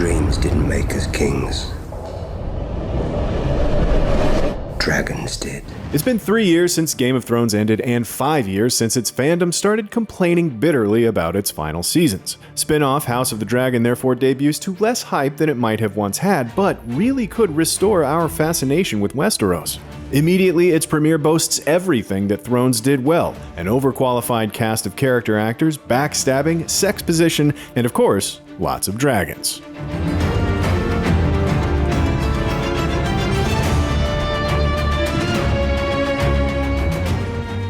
Dreams didn't make us kings. Dragons did. It's been 3 years since Game of Thrones ended and 5 years since its fandom started complaining bitterly about its final seasons. Spin-off House of the Dragon therefore debuts to less hype than it might have once had, but really could restore our fascination with Westeros. Immediately, its premiere boasts everything that Thrones did well: an overqualified cast of character actors, backstabbing, sexposition, and of course, lots of dragons.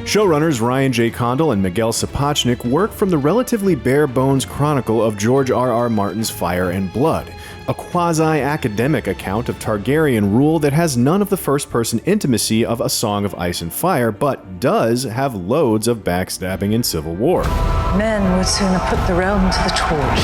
Showrunners Ryan J. Condal and Miguel Sapochnik work from the relatively bare-bones chronicle of George R.R. Martin's Fire and Blood, a quasi-academic account of Targaryen rule that has none of the first-person intimacy of A Song of Ice and Fire, but does have loads of backstabbing and civil war. Men would sooner put the realm to the torch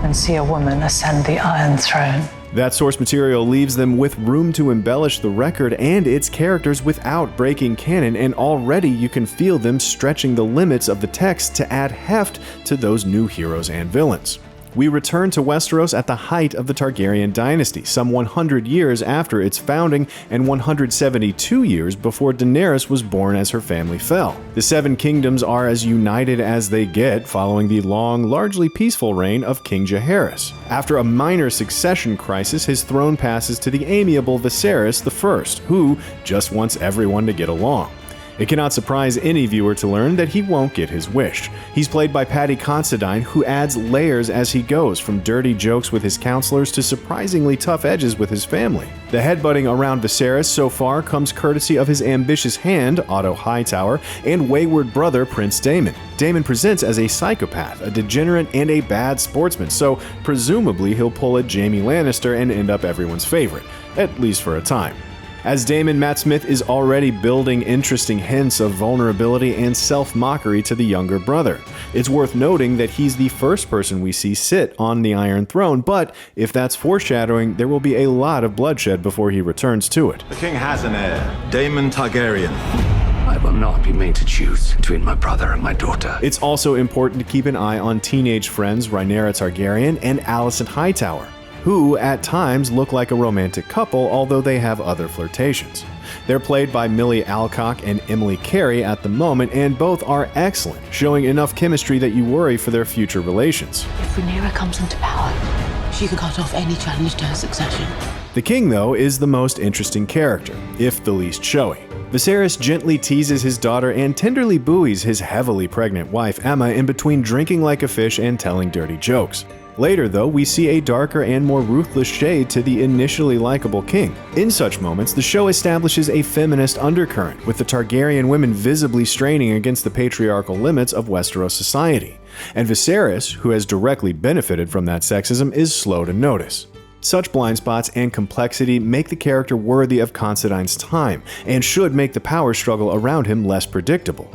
than see a woman ascend the Iron Throne. That source material leaves them with room to embellish the record and its characters without breaking canon, and already you can feel them stretching the limits of the text to add heft to those new heroes and villains. We return to Westeros at the height of the Targaryen dynasty, some 100 years after its founding and 172 years before Daenerys was born as her family fell. The Seven Kingdoms are as united as they get following the long, largely peaceful reign of King Jaehaerys. After a minor succession crisis, his throne passes to the amiable Viserys I, who just wants everyone to get along. It cannot surprise any viewer to learn that he won't get his wish. He's played by Paddy Considine, who adds layers as he goes, from dirty jokes with his counselors to surprisingly tough edges with his family. The headbutting around Viserys so far comes courtesy of his ambitious hand, Otto Hightower, and wayward brother, Prince Daemon. Daemon presents as a psychopath, a degenerate, and a bad sportsman, so presumably he'll pull a Jaime Lannister and end up everyone's favorite, at least for a time. As Daemon, Matt Smith is already building interesting hints of vulnerability and self-mockery to the younger brother. It's worth noting that he's the first person we see sit on the Iron Throne, but if that's foreshadowing, there will be a lot of bloodshed before he returns to it. The king has an heir, Daemon Targaryen. I will not be made to choose between my brother and my daughter. It's also important to keep an eye on teenage friends Rhaenyra Targaryen and Alicent Hightower, who at times look like a romantic couple, although they have other flirtations. They're played by Millie Alcock and Emily Carey at the moment, and both are excellent, showing enough chemistry that you worry for their future relations. If Rhaenyra comes into power, she could cut off any challenge to her succession. The king, though, is the most interesting character, if the least showy. Viserys gently teases his daughter and tenderly buoys his heavily pregnant wife Emma in between drinking like a fish and telling dirty jokes. Later, though, we see a darker and more ruthless shade to the initially likable king. In such moments, the show establishes a feminist undercurrent, with the Targaryen women visibly straining against the patriarchal limits of Westeros society. And Viserys, who has directly benefited from that sexism, is slow to notice. Such blind spots and complexity make the character worthy of Considine's time, and should make the power struggle around him less predictable.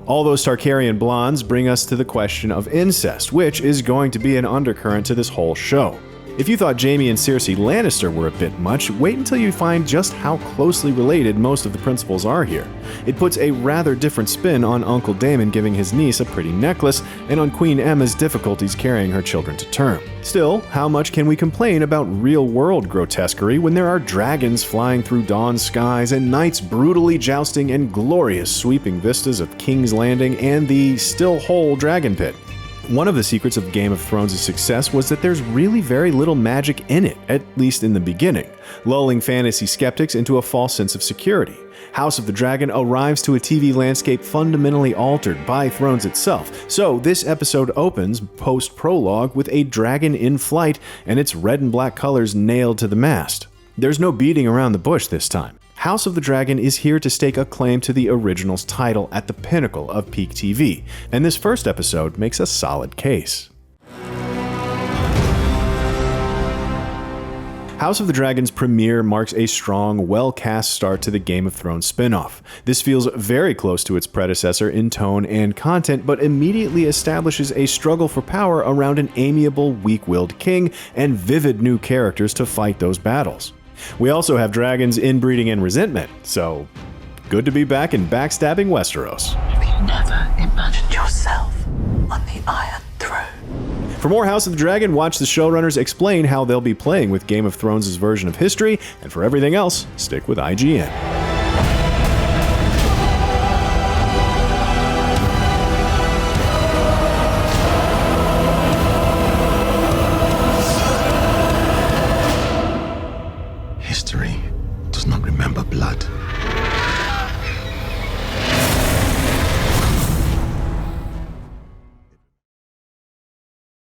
All those Targaryen blondes bring us to the question of incest, which is going to be an undercurrent to this whole show. If you thought Jaime and Cersei Lannister were a bit much, wait until you find just how closely related most of the principals are here. It puts a rather different spin on Uncle Daemon giving his niece a pretty necklace, and on Queen Emma's difficulties carrying her children to term. Still, how much can we complain about real-world grotesquerie when there are dragons flying through dawn's skies and knights brutally jousting and glorious sweeping vistas of King's Landing and the still-whole dragon pit? One of the secrets of Game of Thrones' success was that there's really very little magic in it, at least in the beginning, lulling fantasy skeptics into a false sense of security. House of the Dragon arrives to a TV landscape fundamentally altered by Thrones itself, so this episode opens, post-prologue, with a dragon in flight and its red and black colors nailed to the mast. There's no beating around the bush this time. House of the Dragon is here to stake a claim to the original's title at the pinnacle of peak TV, and this first episode makes a solid case. House of the Dragon's premiere marks a strong, well-cast start to the Game of Thrones spin-off. This feels very close to its predecessor in tone and content, but immediately establishes a struggle for power around an amiable, weak-willed king and vivid new characters to fight those battles. We also have dragons, inbreeding, and resentment, so good to be back in backstabbing Westeros. Have you never imagined yourself on the Iron Throne? For more House of the Dragon, watch the showrunners explain how they'll be playing with Game of Thrones' version of history, and for everything else, stick with IGN. History does not remember blood.